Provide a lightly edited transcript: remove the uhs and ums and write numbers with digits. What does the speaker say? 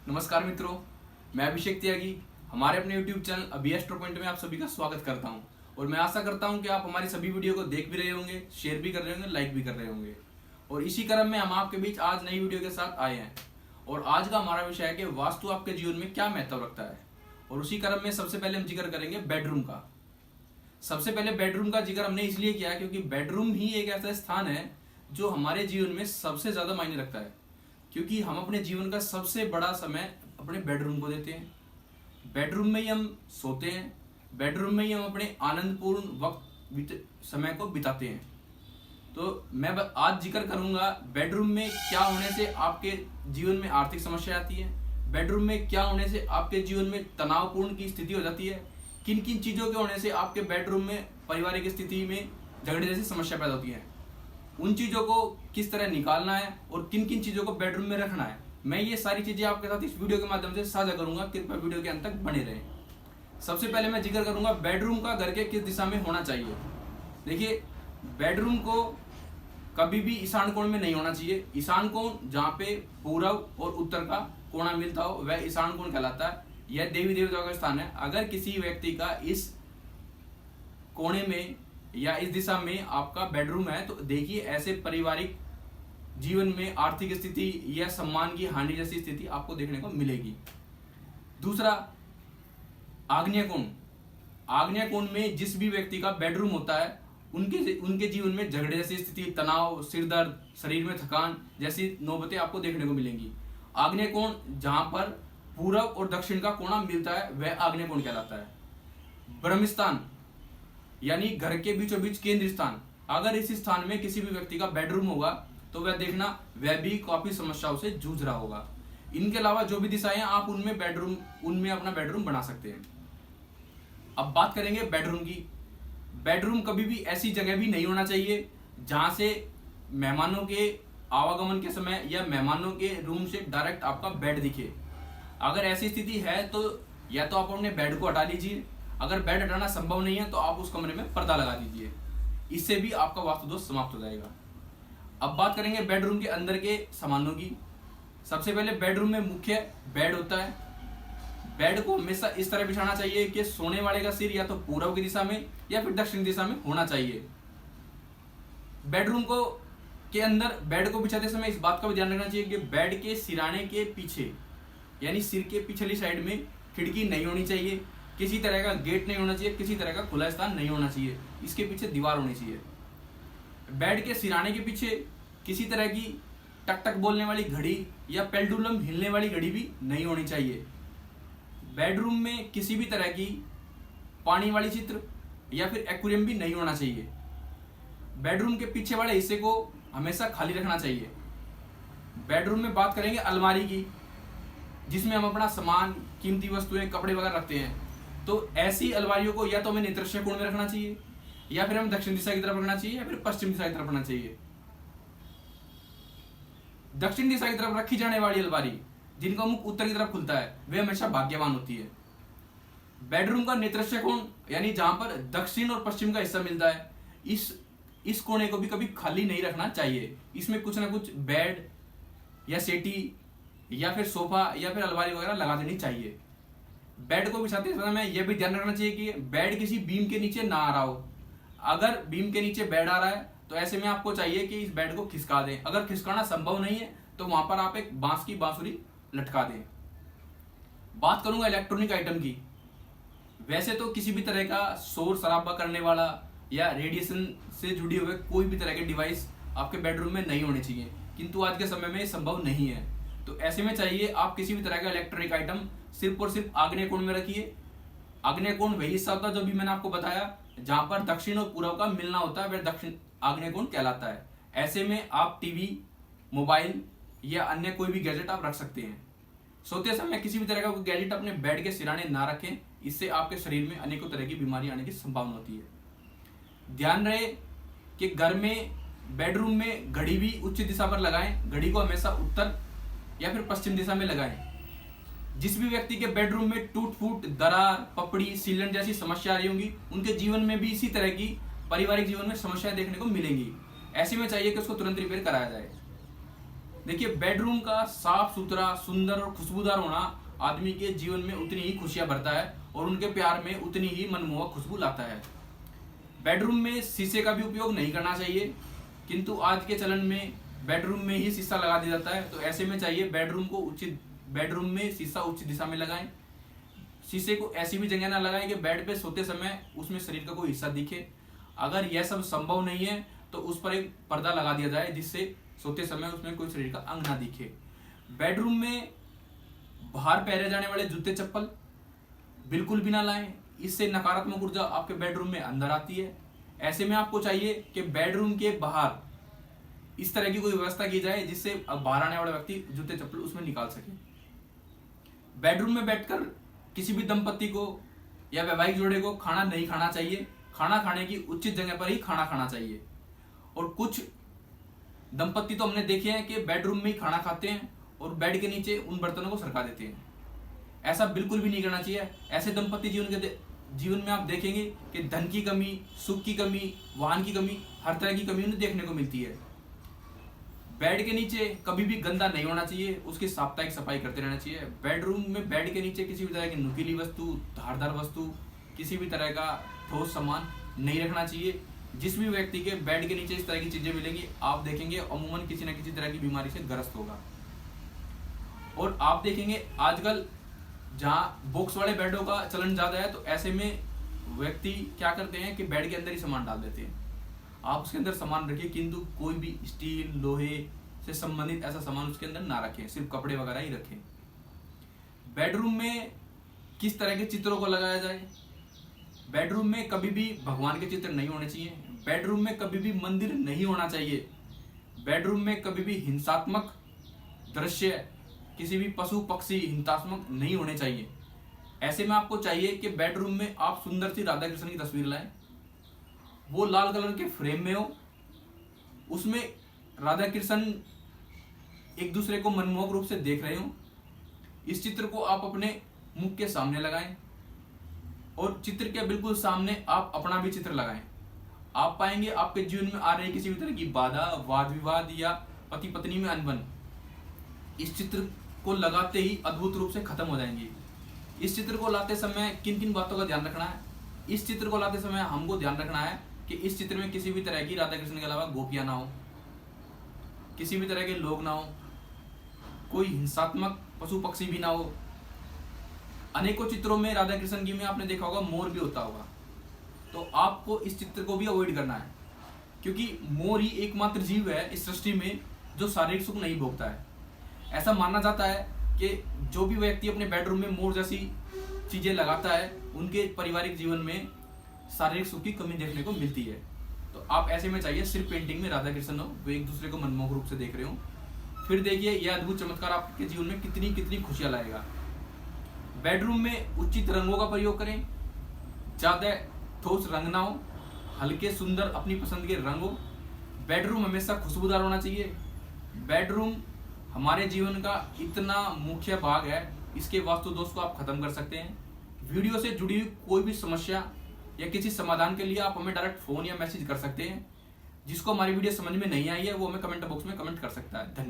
नमस्कार मित्रों, मैं अभिषेक त्यागी हमारे अपने YouTube चैनल अभी एस्ट्रो पॉइंट में आप सभी का स्वागत करता हूं। और मैं आशा करता हूं कि आप हमारी सभी वीडियो को देख भी रहे होंगे, शेयर भी कर रहे होंगे, लाइक भी कर रहे होंगे। और इसी क्रम में हम आपके बीच आज नई वीडियो के साथ आए हैं। और आज का हमारा विषय है कि वास्तु आपके जीवन में क्या महत्व रखता है। और उसी क्रम में सबसे पहले हम जिक्र करेंगे बेडरूम का। सबसे पहले बेडरूम का जिक्र हमने इसलिए किया क्योंकि बेडरूम ही एक ऐसा स्थान है जो हमारे जीवन में सबसे ज्यादा मायने रखता है, क्योंकि हम अपने जीवन का सबसे बड़ा समय अपने बेडरूम को देते हैं। बेडरूम में ही हम सोते हैं, बेडरूम में ही हम अपने आनंदपूर्ण समय को बिताते हैं। तो मैं आज जिक्र करूंगा बेडरूम में क्या होने से आपके जीवन में आर्थिक समस्या आती है, बेडरूम में क्या होने से आपके जीवन में तनावपूर्ण की स्थिति हो जाती है, किन किन चीजों के होने से आपके बेडरूम में पारिवारिक स्थिति में झगड़े जैसी समस्या पैदा होती है, उन चीजों को किस तरह निकालना है और किन किन चीजों को बेडरूम में रखना है। मैं ये सारी चीजें आपके साथ इस वीडियो के माध्यम से साझा करूंगा। कृपया वीडियो के अंत तक बने रहें। सबसे पहले मैं जिक्र करूंगा बेडरूम का घर के किस दिशा में होना चाहिए। देखिए, बेडरूम को कभी भी ईशान कोण में नहीं होना चाहिए। ईशान कोण जहाँ पे पूर्व और उत्तर का कोना मिलता हो वह ईशान कोण कहलाता है। यह देवी देवताओं का स्थान है। अगर किसी व्यक्ति का इस कोने में या इस दिशा में आपका बेडरूम है तो देखिए ऐसे पारिवारिक जीवन में आर्थिक स्थिति या सम्मान की हानि जैसी स्थिति आपको देखने को मिलेगी। दूसरा, आग्नेय कोण। आग्नेय कोण में जिस भी व्यक्ति का बेडरूम होता है उनके जीवन में झगड़े जैसी स्थिति, तनाव, सिर दर्द, शरीर में थकान जैसी नौबतें आपको देखने को मिलेंगी। आग्नेय कोण जहां पर पूर्व और दक्षिण का कोना मिलता है वह आग्नेय कोण कहलाता है। ब्रह्म स्थान यानी घर के बीचों बीच केंद्र स्थान, अगर इस स्थान में किसी भी व्यक्ति का बेडरूम होगा तो वह देखना वह भी काफी समस्याओं से जूझ रहा होगा। इनके अलावा जो भी दिशाएं आप उनमें अपना बेडरूम बना सकते हैं। अब बात करेंगे बेडरूम की। बेडरूम कभी भी ऐसी जगह भी नहीं होना चाहिए जहां से मेहमानों के आवागमन के समय या मेहमानों के रूम से डायरेक्ट आपका बेड दिखे। अगर ऐसी स्थिति है तो या तो आप अपने बेड को हटा लीजिए, अगर बेड हटाना संभव नहीं है तो आप उस कमरे में पर्दा लगा दीजिए। इससे भी आपका वास्तु दोष समाप्त हो जाएगा। अब बात करेंगे बेडरूम के अंदर के सामानों की। सबसे पहले बेडरूम में मुख्य बेड होता है। बेड को हमेशा इस तरह बिछाना चाहिए कि सोने वाले का सिर या तो पूर्व की दिशा में या फिर दक्षिण दिशा में होना चाहिए। बेडरूम को के अंदर बेड को बिछाते समय इस बात का भी ध्यान रखना चाहिए कि बेड के सिराने के पीछे यानी सिर के पिछली साइड में खिड़की नहीं होनी चाहिए, किसी तरह का गेट नहीं होना चाहिए, किसी तरह का खुला स्थान नहीं होना चाहिए, इसके पीछे दीवार होनी चाहिए। बेड के सिराने के पीछे किसी तरह की टक टक बोलने वाली घड़ी या पेंडुलम हिलने वाली घड़ी भी नहीं होनी चाहिए। बेडरूम में किसी भी तरह की पानी वाली चित्र या फिर एक्वेरियम भी नहीं होना चाहिए। बेडरूम के पीछे वाले हिस्से को हमेशा खाली रखना चाहिए। बेडरूम में बात करेंगे अलमारी की, जिसमें हम अपना सामान, कीमती वस्तुएं, कपड़े वगैरह रखते हैं। तो ऐसी अलमारियों को या तो हमें नेत्रश्य कोण में रखना चाहिए या फिर हमें दक्षिण दिशा की तरफ रखना चाहिए या फिर पश्चिम दिशा की तरफ रखना चाहिए। दक्षिण दिशा की तरफ रखी जाने वाली अलमारी जिनका मुख उत्तर की तरफ खुलता है वे हमेशा भाग्यवान होती है। बेडरूम का नेत्रश्य कोण यानी जहां पर दक्षिण और पश्चिम का हिस्सा मिलता है, इस कोने को भी कभी खाली नहीं रखना चाहिए। इसमें कुछ ना कुछ बेड या सेटी या फिर सोफा या फिर अलमारी वगैरह लगा देनी चाहिए। बेड को बिछाते समय यह भी ध्यान रखना चाहिए कि बेड किसी बीम के नीचे ना आ रहा हो। अगर बीम के नीचे बेड आ रहा है तो ऐसे में आपको चाहिए कि इस बेड को खिसका दें। अगर खिसकाना संभव नहीं है तो वहां पर आप एक बांस की बांसुरी लटका दें। बात करूंगा इलेक्ट्रॉनिक आइटम की। वैसे तो किसी भी तरह का शोर शराबा करने वाला या रेडिएशन से जुड़ी हुए कोई भी तरह के डिवाइस आपके बेडरूम में नहीं होने चाहिए, किंतु आज के समय में संभव नहीं है। तो ऐसे में चाहिए आप किसी भी तरह का इलेक्ट्रॉनिक आइटम सिर्फ और सिर्फ आग्नेय कोण में रखिए। आग्नेय कोण वही हिस्सा होता है जो भी मैंने आपको बताया, जहां पर दक्षिण और पूर्व का मिलना होता है वह दक्षिण आग्नेय कोण कहलाता है। ऐसे में आप टीवी, मोबाइल या अन्य कोई भी गैजेट आप रख सकते हैं। सोते समय किसी भी तरह का कोई गैजेट अपने बेड के सिराने ना रखें, इससे आपके शरीर में अनेकों तरह की बीमारी आने की संभावना होती है। ध्यान रहे कि घर में बेडरूम में घड़ी भी उच्च दिशा पर लगाएं। घड़ी को हमेशा उत्तर या फिर पश्चिम दिशा में लगाएं। जिस भी व्यक्ति के बेडरूम में टूट फूट, दरार, पपड़ी, सीलन जैसी समस्या आ रही होंगी, उनके जीवन में भी इसी तरह की पारिवारिक जीवन में समस्याएं देखने को मिलेंगी। ऐसे में चाहिए कि उसको तुरंत रिपेयर कराया जाए। देखिए, बेडरूम का साफ सुथरा, सुंदर और खुशबूदार होना आदमी के जीवन में उतनी ही खुशियां भरता है और उनके प्यार में उतनी ही मनमोहक खुशबू लाता है। बेडरूम में शीशे का भी उपयोग नहीं करना चाहिए, किंतु आज के चलन में बेडरूम में ही शीशा लगा दिया जाता है। तो ऐसे में चाहिए बेडरूम में शीशा उचित दिशा में लगाएं। शीशे को ऐसी भी जगह ना लगाएं कि बेड पे सोते समय उसमें शरीर का कोई हिस्सा दिखे। अगर यह सब संभव नहीं है तो उस पर एक पर्दा लगा दिया जाए, जिससे सोते समय उसमें कोई शरीर का अंग ना दिखे। बेडरूम में बाहर पहने जाने वाले जूते चप्पल बिल्कुल भी ना लाएं, इससे नकारात्मक ऊर्जा आपके बेडरूम में अंदर आती है। ऐसे में आपको चाहिए कि बेडरूम के बाहर इस तरह की कोई व्यवस्था की जाए जिससे अब बाहर आने वाला व्यक्ति जूते चप्पल उसमें निकाल सके। बेडरूम में बैठकर किसी भी दंपति को या वैवाहिक जोड़े को खाना नहीं खाना चाहिए। खाना खाने की उचित जगह पर ही खाना खाना चाहिए। और कुछ दंपति तो हमने देखे हैं कि बेडरूम में ही खाना खाते हैं और बेड के नीचे उन बर्तनों को सरका देते हैं। ऐसा बिल्कुल भी नहीं करना चाहिए। ऐसे दंपति जीवन में आप देखेंगे कि धन की कमी, सुख की कमी, वाहन की कमी, हर तरह की कमी उन्हें देखने को मिलती है। बेड के नीचे कभी भी गंदा नहीं होना चाहिए, उसकी साप्ताहिक सफाई करते रहना चाहिए। बेडरूम में बेड के नीचे किसी भी तरह की नुकीली वस्तु, धारदार वस्तु, किसी भी तरह का ठोस सामान नहीं रखना चाहिए। जिस भी व्यक्ति के बेड के नीचे इस तरह की चीजें मिलेंगी, आप देखेंगे अमूमन किसी न किसी तरह की बीमारी से ग्रस्त होगा। और आप देखेंगे आजकल जहाँ बॉक्स वाले बेडों का चलन ज्यादा है, तो ऐसे में व्यक्ति क्या करते हैं कि बेड के अंदर ही सामान डाल देते हैं। आप उसके अंदर सामान रखिए, किंतु कोई भी स्टील, लोहे से संबंधित ऐसा सामान उसके अंदर ना रखें, सिर्फ कपड़े वगैरह ही रखें। बेडरूम में किस तरह के चित्रों को लगाया जाए? बेडरूम में कभी भी भगवान के चित्र नहीं होने चाहिए। बेडरूम में कभी भी मंदिर नहीं होना चाहिए। बेडरूम में कभी भी हिंसात्मक दृश्य, किसी भी पशु पक्षी हिंसात्मक नहीं होने चाहिए। ऐसे में आपको चाहिए कि बेडरूम में आप सुंदर सी राधा कृष्ण की तस्वीर लाएं, वो लाल कलर के फ्रेम में हो, उसमें राधा कृष्ण एक दूसरे को मनमोहक रूप से देख रहे हो। इस चित्र को आप अपने मुख के सामने लगाएं और चित्र के बिल्कुल सामने आप अपना भी चित्र लगाएं। आप पाएंगे आपके जीवन में आ रही किसी भी तरह की बाधा, वाद विवाद या पति पत्नी में अनबन इस चित्र को लगाते ही अद्भुत रूप से खत्म हो जाएंगी। इस चित्र को लाते समय किन किन बातों का ध्यान रखना है? इस चित्र को लाते समय हमको ध्यान रखना है कि इस चित्र में किसी भी तरह की राधा कृष्ण के अलावा गोपियां ना हो, किसी भी तरह के लोग ना हो, कोई हिंसात्मक पशु पक्षी भी ना हो। अनेकों चित्रों में राधा कृष्ण की में आपने देखा होगा मोर भी होता होगा, तो आपको इस चित्र को भी अवॉइड करना है, क्योंकि मोर ही एकमात्र जीव है इस सृष्टि में जो शारीरिक सुख नहीं भोगता है। ऐसा माना जाता है कि जो भी व्यक्ति अपने बेडरूम में मोर जैसी चीजें लगाता है, उनके पारिवारिक जीवन में शारीरिक सुख की कमी देखने को मिलती है। तो आप ऐसे में चाहिए सिर्फ पेंटिंग में राधा कृष्ण हो, वो एक दूसरे को मनमोहक रूप से देख रहे हो। फिर देखिए यह अद्भुत चमत्कार आपके जीवन में कितनी कितनी खुशियां लाएगा। बेडरूम में उचित रंगों का प्रयोग करें, ज्यादा ठोस रंग ना हो, हल्के सुंदर अपनी पसंद के रंग हो। बेडरूम हमेशा खुशबूदार होना चाहिए। बेडरूम हमारे जीवन का इतना मुख्य भाग है, इसके वास्तु दोष को आप खत्म कर सकते हैं। वीडियो से जुड़ी हुई कोई भी समस्या या किसी समाधान के लिए आप हमें डायरेक्ट फोन या मैसेज कर सकते हैं। जिसको हमारी वीडियो समझ में नहीं आई है वो हमें कमेंट बॉक्स में कमेंट कर सकता है। धन्यवाद।